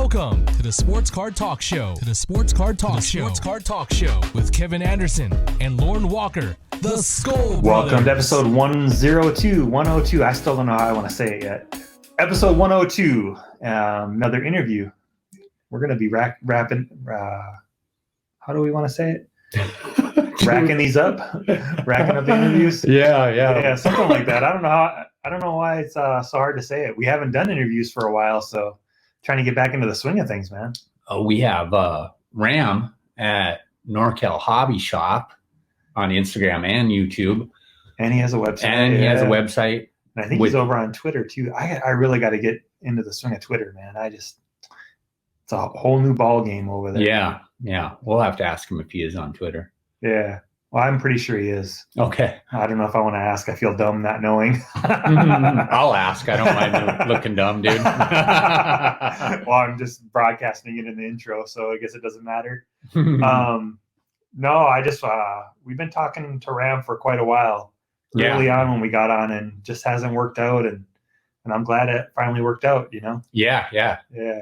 Welcome to the Sports Card Talk Show. Sports Card Talk Show with Kevin Anderson and Lorn Walker, the Skull Brothers. Welcome to episode 102. I still don't know how I want to say it yet. Episode 102. Another interview. We're going to be wrapping. How do we want to say it? Racking these up. Racking up the interviews. Yeah, something like that. I don't know why it's so hard to say it. We haven't done interviews for a while, so trying to get back into the swing of things, man. We have Ram at NorCal Hobby Shop on Instagram and YouTube. And he has a website. And he has a website. And I think he's over on Twitter too. I really got to get into the swing of Twitter, man. It's a whole new ball game over there. Yeah. We'll have to ask him if he is on Twitter. Yeah. Well, I'm pretty sure he is. Okay. I don't know if I want to ask. I feel dumb not knowing. I'll ask. I don't mind looking dumb, dude. Well, I'm just broadcasting it in the intro, so I guess it doesn't matter. No, we've been talking to Ram for quite a while. Early on when we got on, and just hasn't worked out, and I'm glad it finally worked out, you know? Yeah.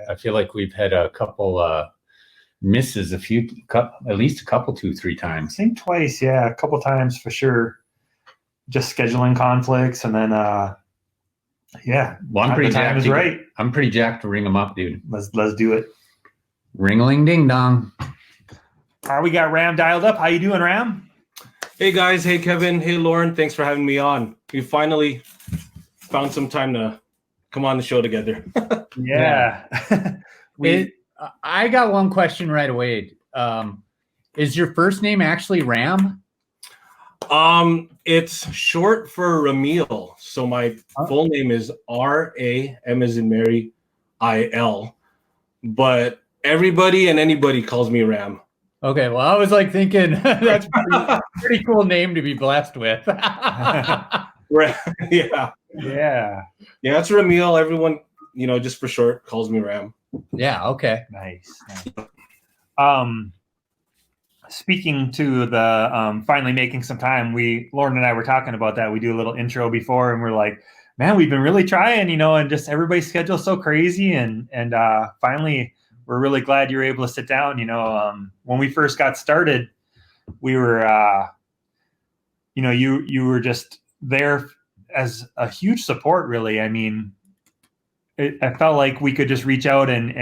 I feel like we've had a couple misses, at least a couple, 2-3 times. I think twice, a couple times for sure. Just scheduling conflicts, and then Well, I'm pretty jacked. Is right. I'm pretty jacked to ring them up, dude. Let's do it. Ring-a-ling ding dong. We got Ram dialed up. How you doing, Ram? Hey guys, hey Kevin, hey Lorn. Thanks for having me on. We finally found some time to come on the show together. Yeah. I got one question right away. Is your first name actually Ram? It's short for Ramil. So my full name is R-A-M as in Mary, I-L. But everybody and anybody calls me Ram. Okay, well, I was thinking that's a pretty cool name to be blessed with. Yeah, it's Ramil. Everyone, just for short, calls me Ram. Yeah, okay. Nice. Speaking to the finally making some time, Lauren and I were talking about that. We do a little intro before, and we're like, man, we've been really trying, and just everybody's schedule's so crazy, and finally we're really glad you're able to sit down. When we first got started, we were, you were just there as a huge support, really. I mean, I felt like we could just reach out and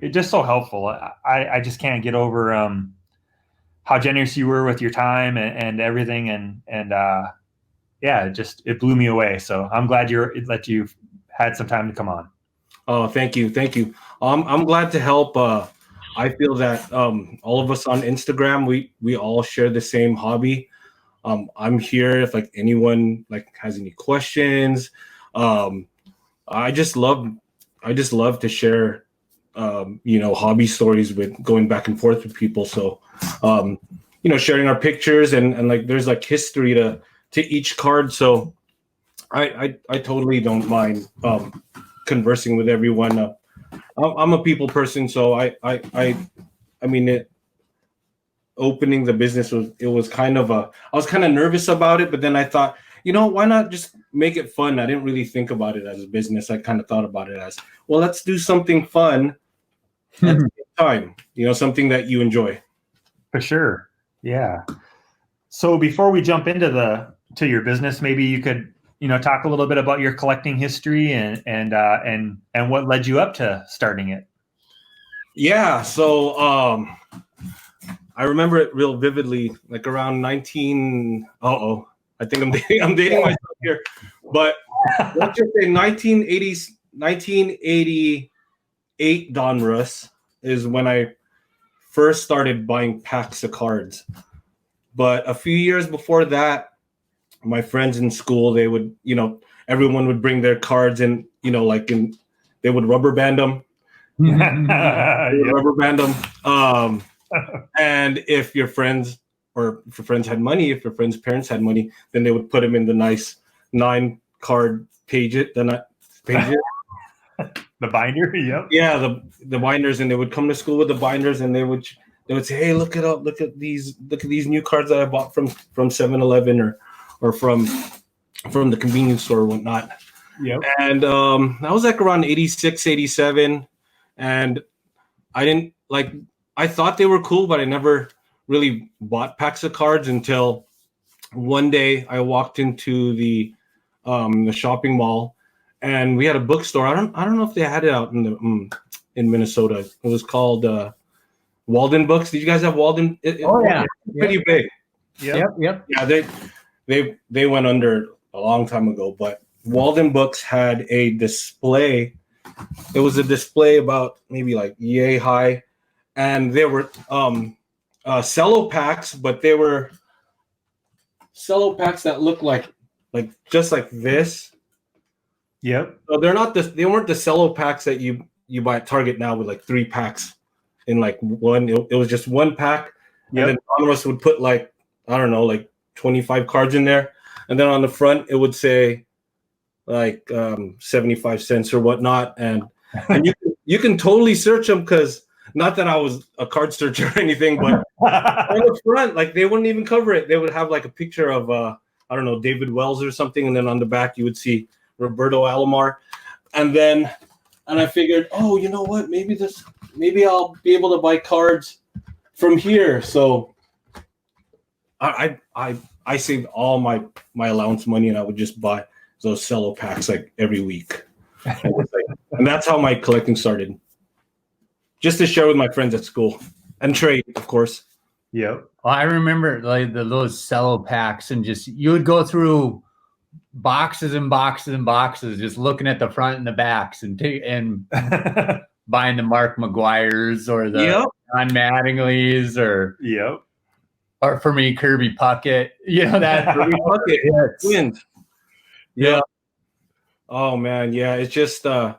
it's just so helpful. I just can't get over how generous you were with your time and everything. It blew me away. So I'm glad you've had some time to come on. Oh, thank you. I'm glad to help. I feel that all of us on Instagram, we all share the same hobby. I'm here if anyone has any questions. I just love to share hobby stories with going back and forth with people. So sharing our pictures and there's history to each card. So I totally don't mind conversing with everyone. I'm a people person, so I mean, opening the business was kind of I was kind of nervous about it, but then I thought, why not just make it fun? I didn't really think about it as a business. I kind of thought about it as, well, let's do something fun at the same time, something that you enjoy. For sure. Yeah. So before we jump into your business, maybe you could talk a little bit about your collecting history and what led you up to starting it. Yeah. So I remember it real vividly, around 19. I think I'm dating myself here, but let's just say 1988 Donruss is when I first started buying packs of cards. But a few years before that, my friends in school, they would, everyone would bring their cards and, they would rubber band them. Rubber band them. And if your friends had money, if your friends' parents had money, then they would put them in the nice 9-card pages. The binder, yep. Yeah, the binders, and they would come to school with the binders, and they would say, "Hey, look at these new cards that I bought from 7-Eleven or from the convenience store or whatnot." Yep. And that was around 86, 87, and I didn't like. I thought they were cool, but I never really bought packs of cards until one day I walked into the shopping mall, and we had a bookstore. I don't know if they had it out in Minnesota. It was called Waldenbooks. Did you guys have Walden? Yeah, pretty big. Yep. Yeah, they went under a long time ago, but Waldenbooks had a display. It was a display about maybe like yay high, and there were cello packs, but they were cello packs that looked like just like this. Yep. So they weren't the cello packs that you buy at Target now with like 3 packs in like one. It was just 1 pack, Yep. and then Donruss would put like, I don't know, like 25 cards in there, and then on the front it would say like 75 cents or whatnot, and you can totally search them, because not that I was a card searcher or anything, but on the front, like they wouldn't even cover it. They would have like a picture of I don't know, David Wells or something, and then on the back you would see Roberto Alomar, and I figured, oh, you know what, maybe I'll be able to buy cards from here. So I saved all my allowance money, and I would just buy those cello packs like every week. And that's how my collecting started. Just to share with my friends at school and trade, of course. Yep. Well, I remember like those cello packs, and just you would go through boxes and boxes and boxes, just looking at the front and the backs, and buying the Mark McGuire's or the John Mattingly's, or or for me Kirby Puckett. You know that Kirby Puckett twins. Yeah. Oh man, yeah. It's just when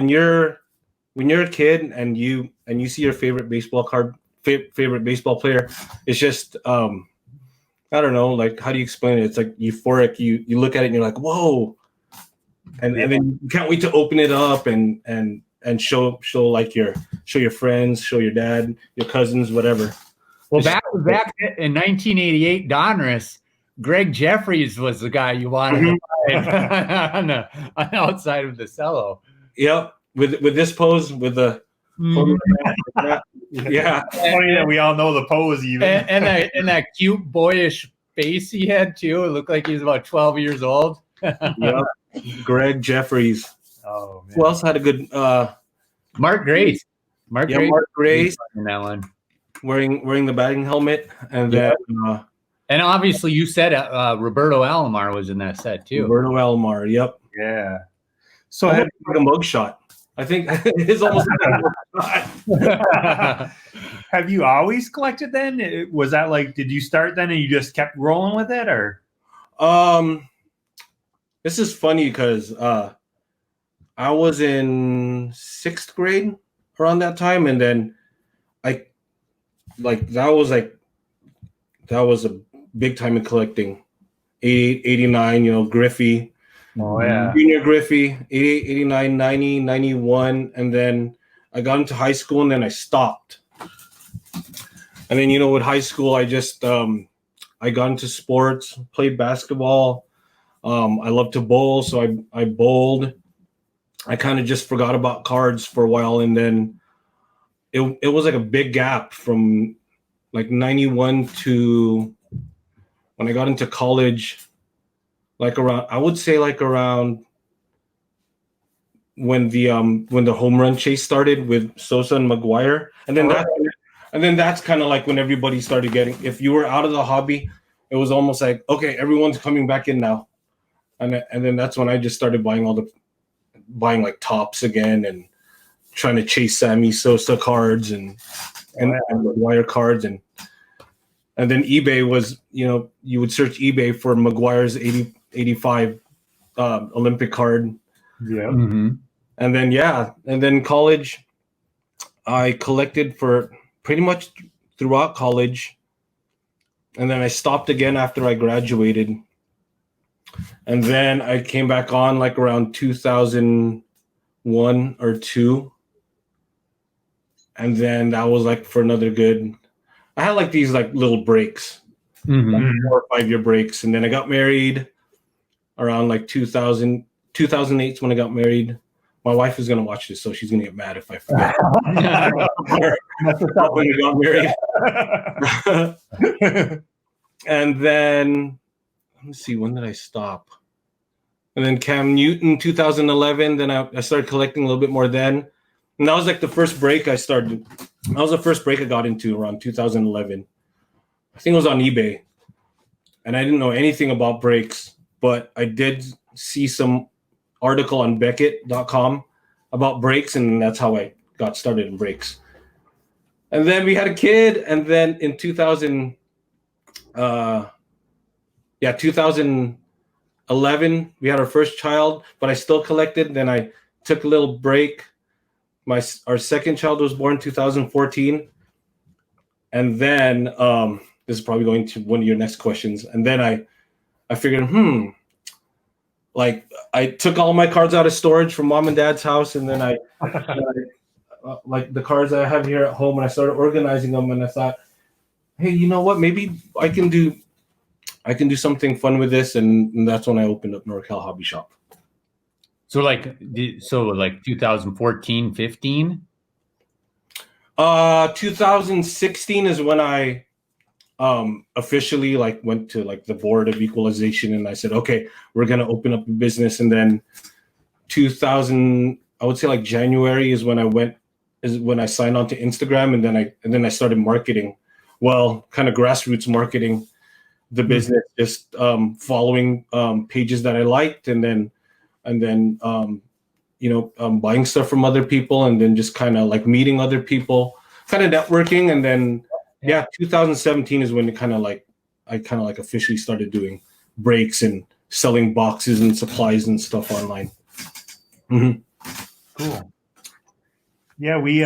you're a kid and you see your favorite baseball player, it's just I don't know, like, how do you explain it? It's like euphoric. You look at it and you're like, whoa, and then you can't wait to open it up and show like show your friends, show your dad, your cousins, whatever. Well, back in 1988, Donruss, Gregg Jefferies was the guy you wanted to buy on the outside of the cello. Yep, with this pose, with the yeah. Funny that we all know the pose even. And that cute boyish face he had too. It looked like he was about 12 years old. Yep. Gregg Jefferies. Oh man. Who else had a good Mark Grace. Mark Grace in that one. Wearing the batting helmet, and then and obviously you said Roberto Alomar was in that set too. Roberto Alomar, yep. Yeah. So like a mugshot. I think it's almost like a Have you always collected then? Was that like, did you start then and you just kept rolling with it, or? This is funny because I was in 6th grade around that time, and then that was a big time in collecting. 88, 89, you know, Griffey. Oh yeah. Junior Griffey, 88, 89, 90, 91, and then I got into high school, and then I stopped. And then, you know, with high school, I just I got into sports, played basketball. I love to bowl, so I bowled. I kind of just forgot about cards for a while, and then it was like a big gap from like 91 to when I got into college. I would say around when the home run chase started with Sosa and McGuire, and then that's kind of like when everybody started getting. If you were out of the hobby, it was almost like, okay, everyone's coming back in now, and then that's when I just started buying like Topps again and trying to chase Sammy Sosa cards and McGuire cards, and then eBay was, you know, you would search eBay for McGuire's 85 Olympic card. Yeah. Mm-hmm. And then college, I collected for pretty much throughout college. And then I stopped again after I graduated. And then I came back on like around 2001 or 2. And then that was like for another good, I had like these like little breaks, like 4 or 5 year breaks. And then I got married around like 2008 when I got married. My wife is gonna watch this, so she's gonna get mad if I forget. When we got married. And then let me see, when did I stop? And then Cam Newton 2011. Then I started collecting a little bit more then. And that was like the first break I started. That was the first break I got into around 2011. I think it was on eBay. And I didn't know anything about breaks, but I did see some article on Beckett.com about breaks, and that's how I got started in breaks. And then we had a kid, and then in 2011, we had our first child, but I still collected. Then I took a little break. Our second child was born in 2014. And then this is probably going to one of your next questions. And then I figured, like I took all my cards out of storage from mom and dad's house, and then I like the cards that I have here at home, and I started organizing them, and I thought, hey, you know what? Maybe I can do something fun with this, and that's when I opened up NorCal Hobby Shop. So like 2014, 15? 2016 is when I officially like went to like the board of equalization, and I said, okay, we're gonna open up a business. And then 2000, I would say like January is when I signed on to Instagram, and then I started marketing. Well, kind of grassroots marketing the business, just following pages that I liked, and then buying stuff from other people, and then just kind of like meeting other people, kind of networking. And then 2017 is when I kind of like officially started doing breaks and selling boxes and supplies and stuff online. Mm-hmm. Cool. Yeah, we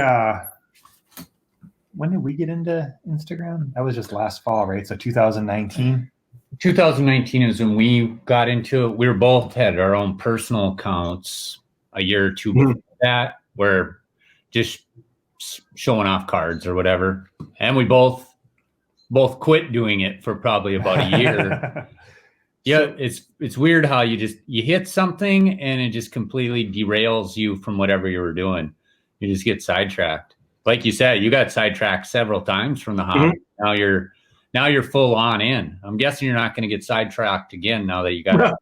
when did we get into Instagram? That was just last fall, right? So 2019. 2019 is when we got into it. We were both had our own personal accounts a year or two before that, where just showing off cards or whatever. And we both quit doing it for probably about a year. Yeah, it's weird how you hit something and it just completely derails you from whatever you were doing. You just get sidetracked. Like you said, you got sidetracked several times from the hobby. Mm-hmm. Now you're full on in. I'm guessing you're not going to get sidetracked again now that you got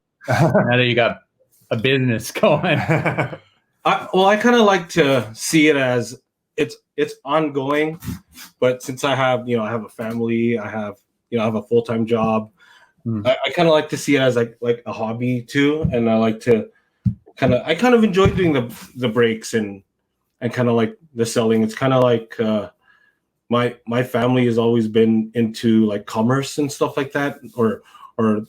a business going. I kind of like to see it as it's ongoing, but since I have a family, I have a full-time job. I kind of like to see it as like a hobby too, and I like to kind of enjoy doing the breaks and kind of like the selling. It's kind of like my family has always been into like commerce and stuff like that, or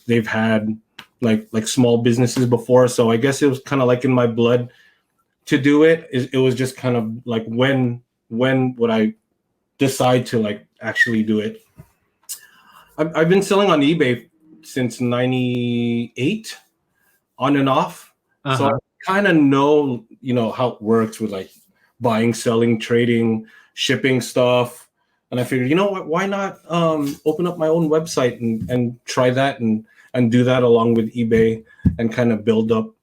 they've had like small businesses before. So I guess it was kind of like in my blood to do it. It was just kind of like when would I decide to like actually do it. I've been selling on eBay since 98 on and off. Uh-huh. So I kind of know how it works with like buying, selling, trading, shipping stuff. And I figured, why not open up my own website and try that and do that along with eBay and kind of build up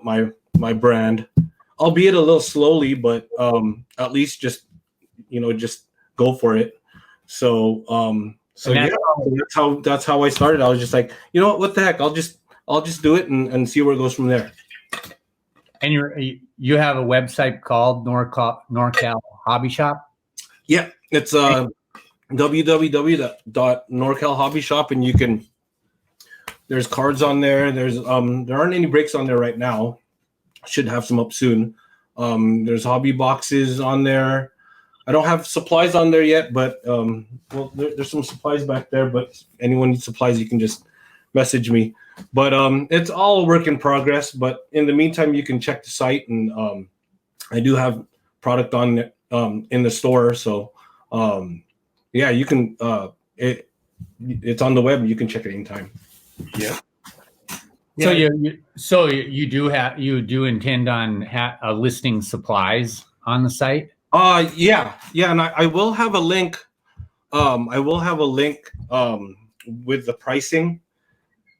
my brand, albeit a little slowly, but at least just go for it. So that's how I started. I was just like, what the heck? I'll just do it and see where it goes from there. And you have a website called NorCal Hobby Shop? Yeah, it's www.NorCal Hobby Shop, and there's cards on there. There aren't any breaks on there right now. Should have some up soon. There's hobby boxes on there. I don't have supplies on there yet, but there's some supplies back there. But if anyone needs supplies, you can just message me. But it's all work in progress. But in the meantime, you can check the site, and I do have product on in the store. So you can. It's on the web. You can check it anytime. Yeah. So you do intend on listing supplies on the site? Yeah, and I will have a link. I will have a link with the pricing,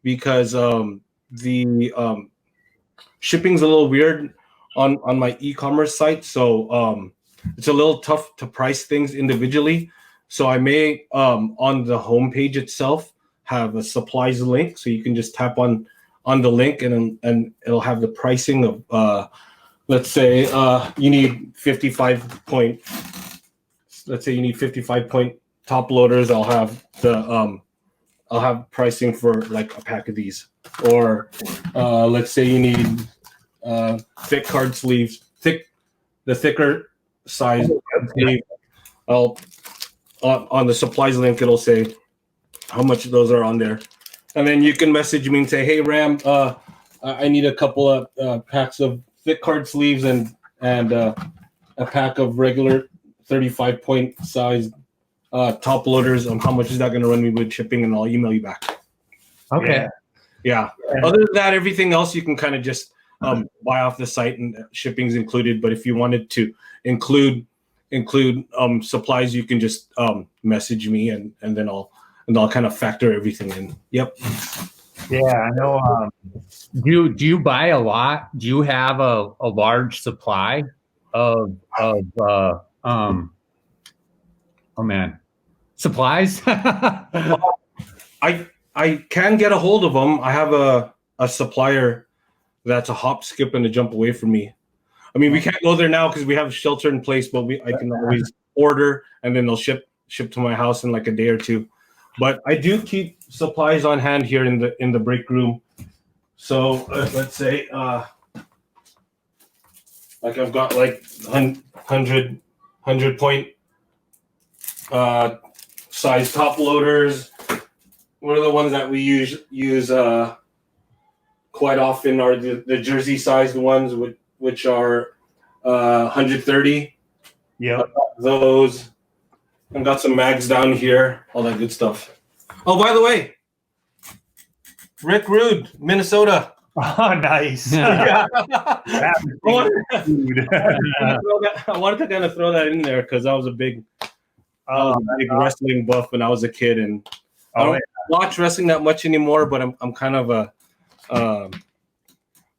because the shipping's a little weird on my e-commerce site, so it's a little tough to price things individually. So I may on the homepage itself have a supplies link, so you can just tap on the link and it'll have the pricing of let's say you need 55 point. Let's say you need 55 point top loaders. I'll have pricing for like a pack of these. Or let's say you need thick card sleeves, the thicker size sleeve. I'll on the supplies link, it'll say how much those are on there, and then you can message me and say, "Hey Ram, I need a couple of packs of thick card sleeves and a pack of regular 35 point size top loaders. How much is that going to run me with shipping?" And I'll email you back. Okay. Yeah. Other than that, everything else you can kind of just buy off the site and shipping's included. But if you wanted to include supplies, you can just message me and then I'll kind of factor everything in. Yep. Yeah, I know. Do you buy a lot? Do you have a large supply of supplies? I can get a hold of them. I have a supplier that's a hop, skip, and a jump away from me. I mean, we can't go there now because we have shelter in place, but I can always order and then they'll ship to my house in like a day or two. But I do keep supplies on hand here in the break room. So let's say like I've got like 100 point size top loaders. One of the ones that we use quite often are the jersey sized ones, which are 130. Yeah, those. I've got some mags down here, all that good stuff. Oh, by the way, Rick Rude, Minnesota. Oh, nice. Yeah. I wanted to kind of throw that in there because I was a big wrestling buff when I was a kid, and I don't watch wrestling that much anymore. But I'm kind of a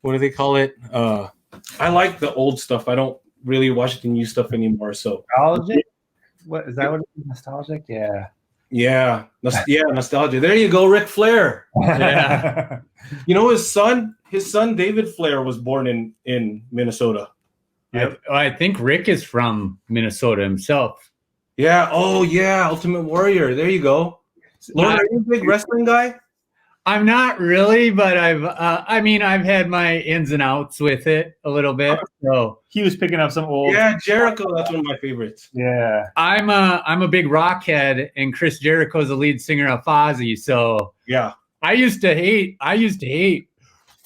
what do they call it? I like the old stuff. I don't really watch the new stuff anymore. So nostalgic. What is that? What is nostalgic? Yeah, nostalgia. There you go, Ric Flair. Yeah. You know his son David Flair was born in Minnesota. Yep. I think Rick is from Minnesota himself. Yeah. Oh yeah, Ultimate Warrior. There you go. Lorn, are you a big wrestling guy? I'm not really, but I've had my ins and outs with it a little bit. So he was picking up some old. Yeah, Jericho. That's one of my favorites. Yeah, I'm a big rock head, and Chris Jericho's the lead singer of Fozzy. So yeah, I used to hate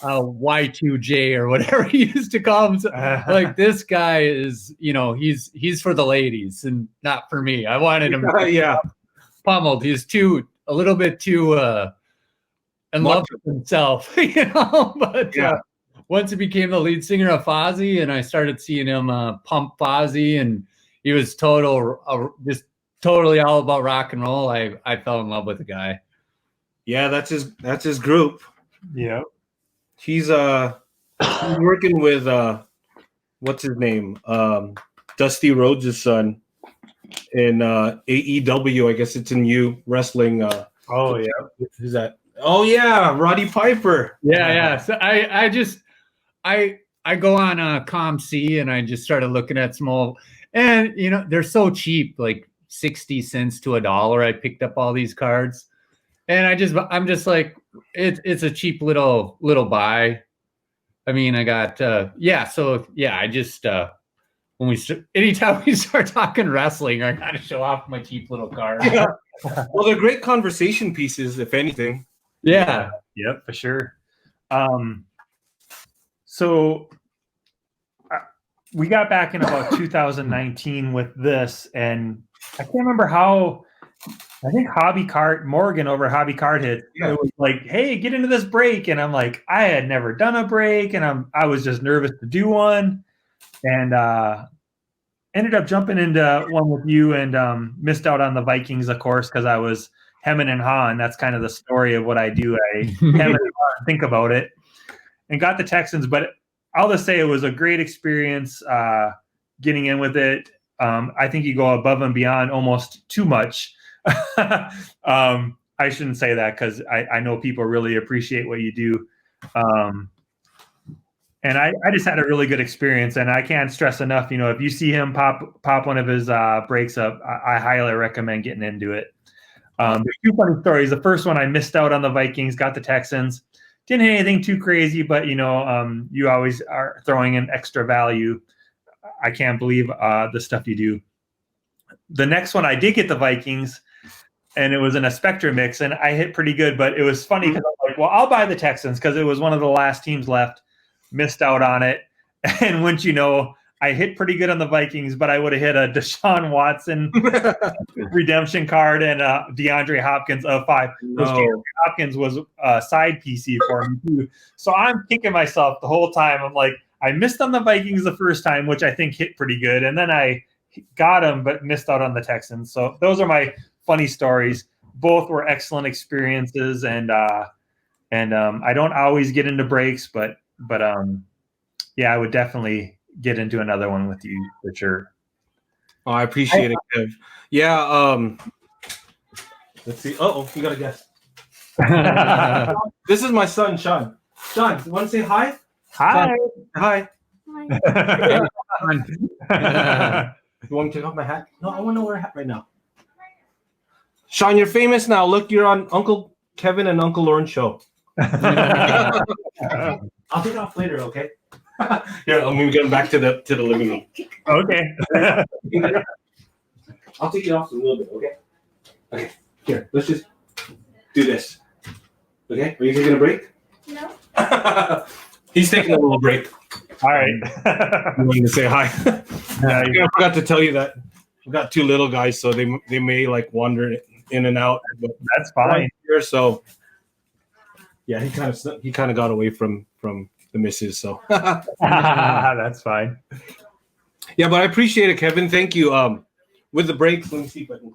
Y2J or whatever he used to call him. Like, this guy is, he's for the ladies and not for me. I wanted him pummeled. He's a little bit too in love with himself, but once he became the lead singer of Fozzy and I started seeing him pump Fozzy, and he was just totally all about rock and roll, I fell in love with the guy. Yeah, that's his group. Yeah. He's working with what's his name? Dusty Rhodes' son in AEW. I guess it's a new wrestling. Oh yeah. Who's that? Oh yeah, Roddy Piper. Yeah. So I go on ComC and I just started looking at small, and they're so cheap, like 60 cents to $1. I picked up all these cards, and I'm just like, it's a cheap little buy. I mean, I got I just anytime we start talking wrestling, I gotta show off my cheap little cards. Yeah. Well, they're great conversation pieces, if anything. Yeah. Yep, for sure. So we got back in about 2019 with this, and I can't remember how. I think Morgan over Hobby Card Hit. Yeah. It was like, hey, get into this break. And I'm like, I had never done a break, and I was just nervous to do one. And ended up jumping into one with you, and missed out on the Vikings, of course, because I was hemming and hawing. That's kind of the story of what I do. I hem and haw and think about it, and got the Texans. But I'll just say it was a great experience getting in with it. I think you go above and beyond almost too much. I shouldn't say that because I know people really appreciate what you do. And I just had a really good experience, and I can't stress enough, if you see him pop one of his breaks up, I highly recommend getting into it. There's two funny stories. The first one, I missed out on the Vikings, got the Texans. Didn't hit anything too crazy, but you always are throwing in extra value. I can't believe the stuff you do. The next one, I did get the Vikings, and it was in a Spectrum mix, and I hit pretty good, but it was funny because I'm like, well, I'll buy the Texans because it was one of the last teams left. Missed out on it, and once I hit pretty good on the Vikings, but I would have hit a Deshaun Watson redemption card and DeAndre Hopkins of 5. DeAndre Hopkins was a side PC for me too, so I'm kicking myself the whole time. I'm like, I missed on the Vikings the first time, which I think hit pretty good, and then I got him, but missed out on the Texans. So those are my funny stories. Both were excellent experiences, and I don't always get into breaks, but yeah, I would definitely get into another one with you for sure. Oh, I appreciate it, Kev. Yeah. Let's see. You got to guess. This is my son, Sean. Sean, you want to say hi? Hi. Sean, hi. Hi. You want me to take off my hat? No, I want to wear a hat right now. Sean, you're famous now. Look, you're on Uncle Kevin and Uncle Lorn show. I'll take it off later, okay? Here, let me get back to the living room. Okay. I'll take it off a little bit, okay? Okay. Here, let's just do this. Okay? Are you taking a break? No. He's taking a little break. All right. I wanted to say hi. I forgot to tell you that I've got two little guys, so they may like wander in and out. But that's fine. Here, so yeah, he kind of got away from the missus. So that's fine. Yeah, but I appreciate it, Kevin. Thank you. With the breaks, let me see if I can.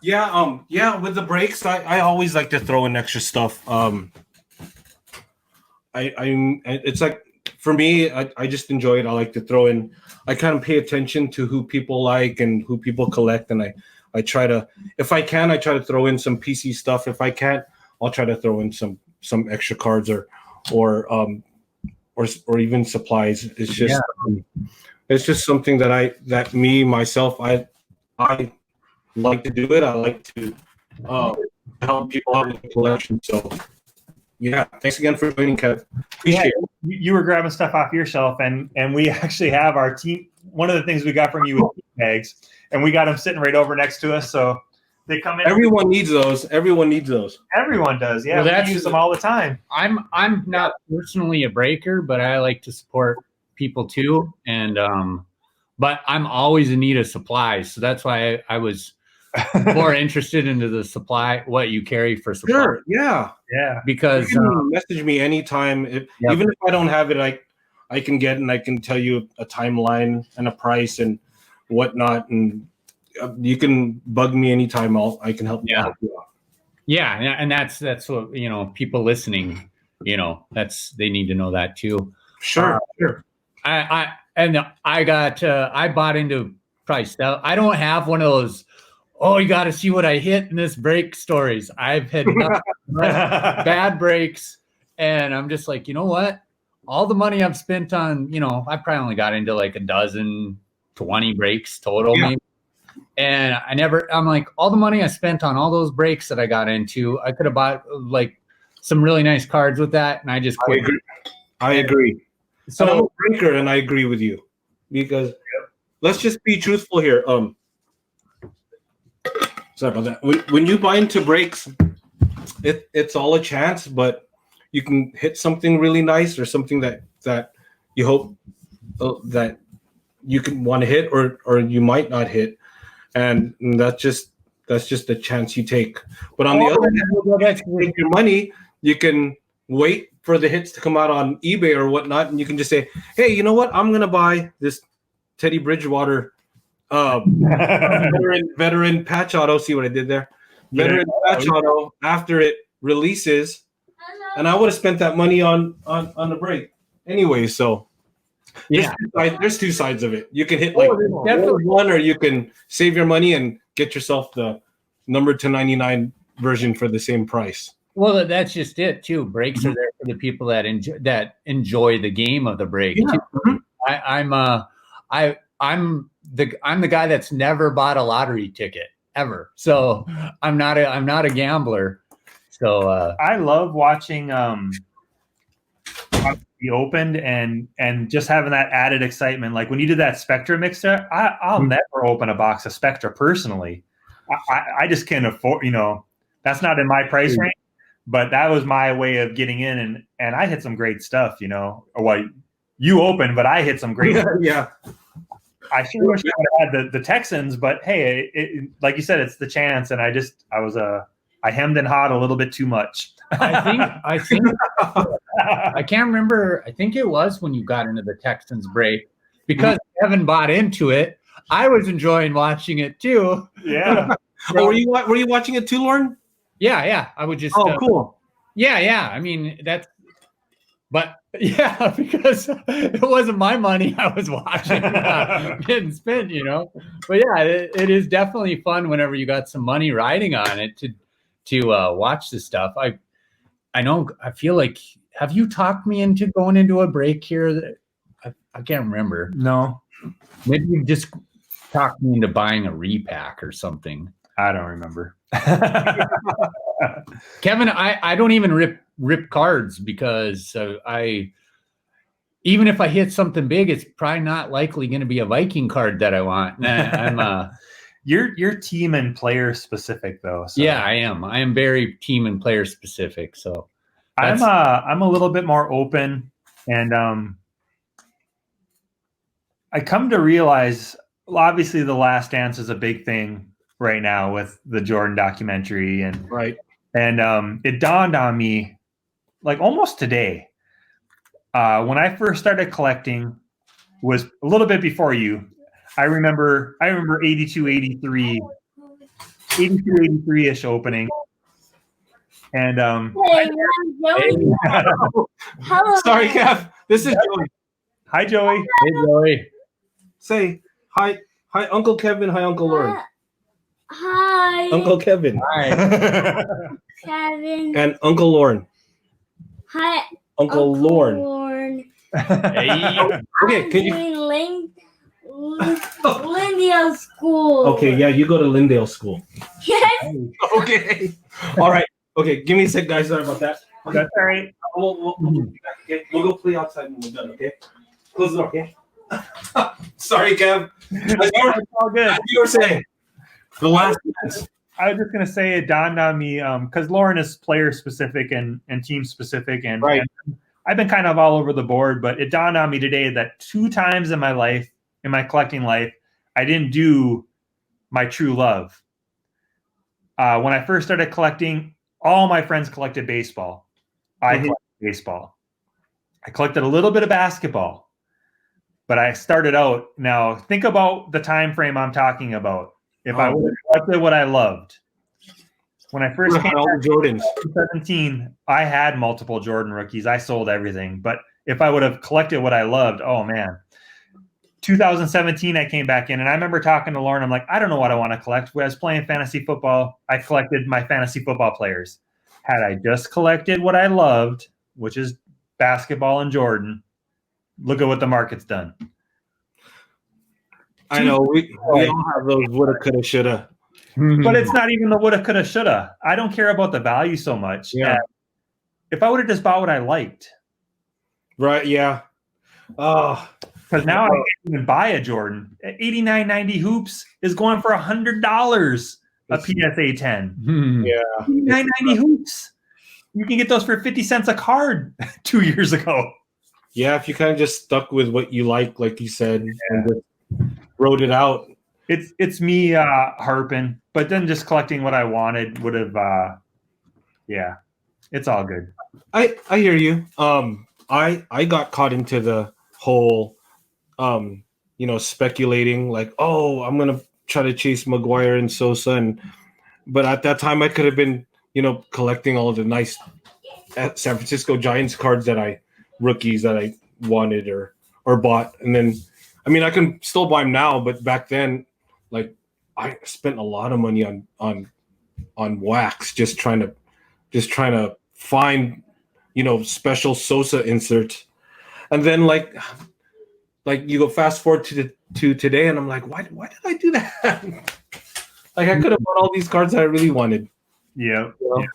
Yeah, with the breaks, I always like to throw in extra stuff. It's like, for me, I just enjoy it. I like to throw in. I kind of pay attention to who people like and who people collect, and I try to, if I can, I try to throw in some PC stuff. If I can't, I'll try to throw in some extra cards or even supplies. It's just it's just something that I like to do it. I like to help people out with the collection. So yeah, thanks again for joining, Kev. Appreciate it. You were grabbing stuff off your shelf, and we actually have our team. One of the things we got from you was bags, and we got them sitting right over next to us. So they come in. Everyone needs those. Everyone needs those. Everyone does. Yeah, well, we use them all the time. I'm not personally a breaker, but I like to support people too. And but I'm always in need of supplies, so that's why I was more interested into the supply, what you carry for supply. Sure. Yeah. Because you can message me anytime. Even if I don't have it, I can get and I can tell you a timeline and a price and whatnot, and you can bug me anytime. I can help you out. Yeah, and that's what people listening. They need to know that too. Sure. I bought into price. I don't have one of those. Oh, you got to see what I hit in this break stories. I've had bad breaks, and I'm just like, you know what? All the money I've spent on, I probably only got into like a dozen, 20 breaks total, maybe. And I'm like, all the money I spent on all those breaks that I got into, I could have bought like some really nice cards with that, and I just quit. I agree. So I'm a breaker, and I agree with you because let's just be truthful here. Sorry about that. When you buy into breaks, it's all a chance, but you can hit something really nice or something that you hope that you can want to hit or you might not hit, and that's just a chance you take. But on the other hand, you take your money, you can wait for the hits to come out on eBay or whatnot, and you can just say, hey, you know what? I'm gonna buy this Teddy Bridgewater veteran patch auto. See what I did there? Veteran patch auto after it releases. and I would have spent that money on the break anyway. So Yeah. there's two sides of it. You can hit like definitely one, or you can save your money and get yourself the number 299 version for the same price. Well, that's just it too. Breaks are there for the people that enjoy the game of the break. Yeah. Too. I'm the guy that's never bought a lottery ticket ever. So I'm not a gambler. So I love watching be opened and just having that added excitement. Like when you did that Spectra mixer, I'll never open a box of Spectra personally. I just can't afford, that's not in my price range, but that was my way of getting in, and I hit some great stuff, Well, you opened, but I hit some great stuff. Yeah. I sure wish I would have had the Texans, but hey, like you said, it's the chance, and I hemmed and hawed a little bit too much. I think I can't remember. I think it was when you got into the Texans break, because Kevin bought into it. I was enjoying watching it too. Yeah. Oh, were you watching it too, Lorn? Yeah. I would just. Oh, cool. Yeah. I mean, but yeah, because it wasn't my money I was watching getting spent, But yeah, it is definitely fun whenever you got some money riding on it to watch this stuff. I know. I feel like, have you talked me into going into a break here? I can't remember. No. Maybe you just talked me into buying a repack or something. I don't remember. Kevin, I don't even rip cards, because even if I hit something big, it's probably not likely going to be a Viking card that I want. I'm You're team and player specific though. So. Yeah, I am. I am very team and player specific. So I'm a little bit more open, and I come to realize, obviously, The Last Dance is a big thing right now with the Jordan documentary, and right. And it dawned on me, like almost today, when I first started collecting, was a little bit before you. I remember 82, 83-ish opening. And Hello. Sorry, Kev. This is Joey. Hi, Joey. Hey, Joey. Say hi, Uncle Kevin. Hi, Uncle Lorn. Hi. Uncle Kevin. Hi. Kevin. And Uncle Lorn. Hi. Uncle Lorn. Hey. Okay, can you? Lindale School. Okay, yeah, you go to Lindale School. Yes. Okay. All right. Okay, give me a sec, guys. Sorry about that. Okay. That's all right. We'll go play outside when we're done, okay? Close the door, okay? Sorry, Kev. It's all good. You were saying The Last Dance. I was just gonna say, it dawned on me because Lauren is player specific and team specific, and, right. and I've been kind of all over the board. But it dawned on me today that 2 times in my life, in my collecting life, I didn't do my true love. When I first started collecting, all my friends collected baseball. I collected baseball. I collected a little bit of basketball, but I started out. Now think about the time frame I'm talking about. If I would have collected what I loved, when I first came back Jordans. in 2017, I had multiple Jordan rookies. I sold everything. But if I would have collected what I loved, oh man. 2017, I came back in, and I remember talking to Lauren. I'm like, I don't know what I want to collect. When I was playing fantasy football, I collected my fantasy football players. Had I just collected what I loved, which is basketball and Jordan, look at what the market's done. I know we all have those woulda, coulda, shoulda. But it's not even the woulda, coulda, shoulda. I don't care about the value so much. Yeah. If I would have just bought what I liked. Right, yeah. Oh. Because now I can't even buy a Jordan. $89.90 hoops is going for $100 a PSA 10. Yeah. $89.90 hoops. You can get those for 50 cents a card 2 years ago. Yeah, if you kind of just stuck with what you like you said, and just wrote it out. It's me harping, but then just collecting what I wanted would have. Yeah, it's all good. I hear you. I got caught into the whole, speculating like, oh, I'm gonna try to chase Maguire and Sosa, but at that time I could have been, collecting all of the nice San Francisco Giants cards rookies that I wanted or bought. And then, I mean, I can still buy them now, but back then, like, I spent a lot of money on wax just trying to find, special Sosa inserts. And then like you go fast forward to today, and I'm like, why did I do that? Like, I could have bought all these cards that I really wanted. Yeah. Yeah.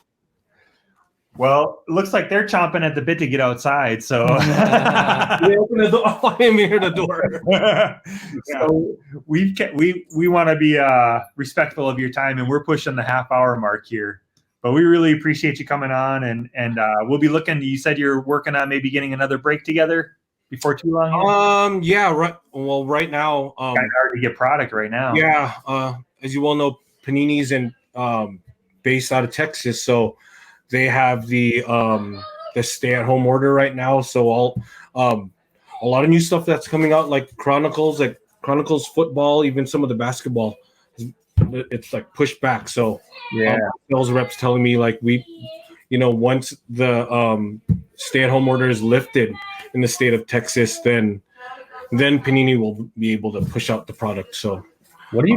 Well, it looks like they're chomping at the bit to get outside. So They open the door. I am here the door. So we want to be respectful of your time, and we're pushing the half-hour mark here. But we really appreciate you coming on, and we'll be looking. You said you're working on maybe getting another break together before too long. Yeah. Right. Well, right now, kind of hard to get product right now. Yeah. As you well know, Panini's based out of Texas, so they have the stay-at-home order right now. So a lot of new stuff that's coming out, like Chronicles football, even some of the basketball, it's like pushed back. So yeah, sales reps telling me like once the stay-at-home order is lifted in the state of Texas, then Panini will be able to push out the product. So what are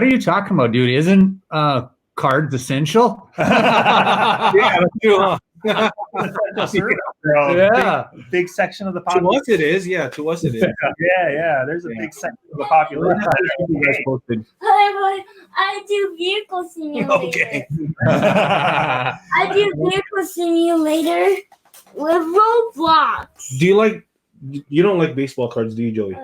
you talking about, dude? Isn't cards essential? Yeah, that's true, huh? Yeah. Big section of the To population. us it is. Yeah, to us it is. Yeah. There's a big section of the population. I do vehicle simulator. Okay. I do vehicle simulator with Roblox. You don't like baseball cards, do you, Joey?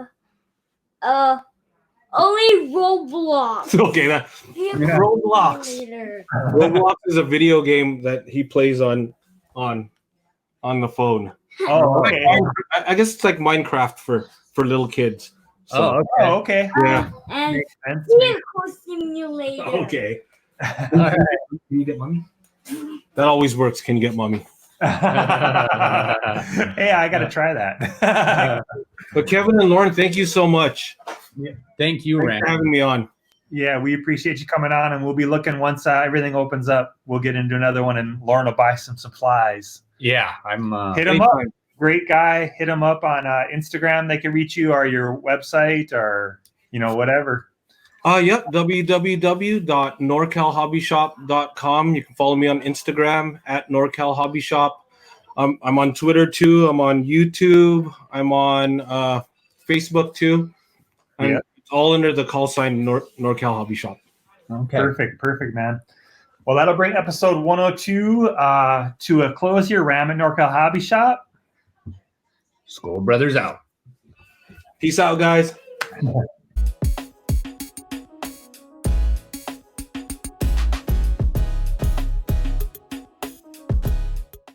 Only Roblox. Okay, Roblox. Simulator. Roblox is a video game that he plays on the phone. Oh, okay. I guess it's like Minecraft for little kids. So, Okay. yeah. And Makes sense. vehicle simulator. Okay. Can you get mommy? That always works. Can you get mommy? Hey, I got to try that. But Kevin and Lorn, thank you so much. Thank you, Thanks Rand. for having me on. Yeah, we appreciate you coming on, and we'll be looking once everything opens up. We'll get into another one, and Lauren will buy some supplies. Yeah, I'm. Hit him up. Great guy. Hit him up on Instagram. They can reach you, or your website, or whatever. Yep, www.norcalhobbyshop.com. You can follow me on Instagram at NorCal Hobby Shop. I'm on Twitter too. I'm on YouTube. I'm on Facebook too. And it's all under the call sign NorCal Hobby Shop. Okay. Perfect, man. Well, that'll bring episode 102 to a close here. Ram at NorCal Hobby Shop. School Brothers out. Peace out, guys.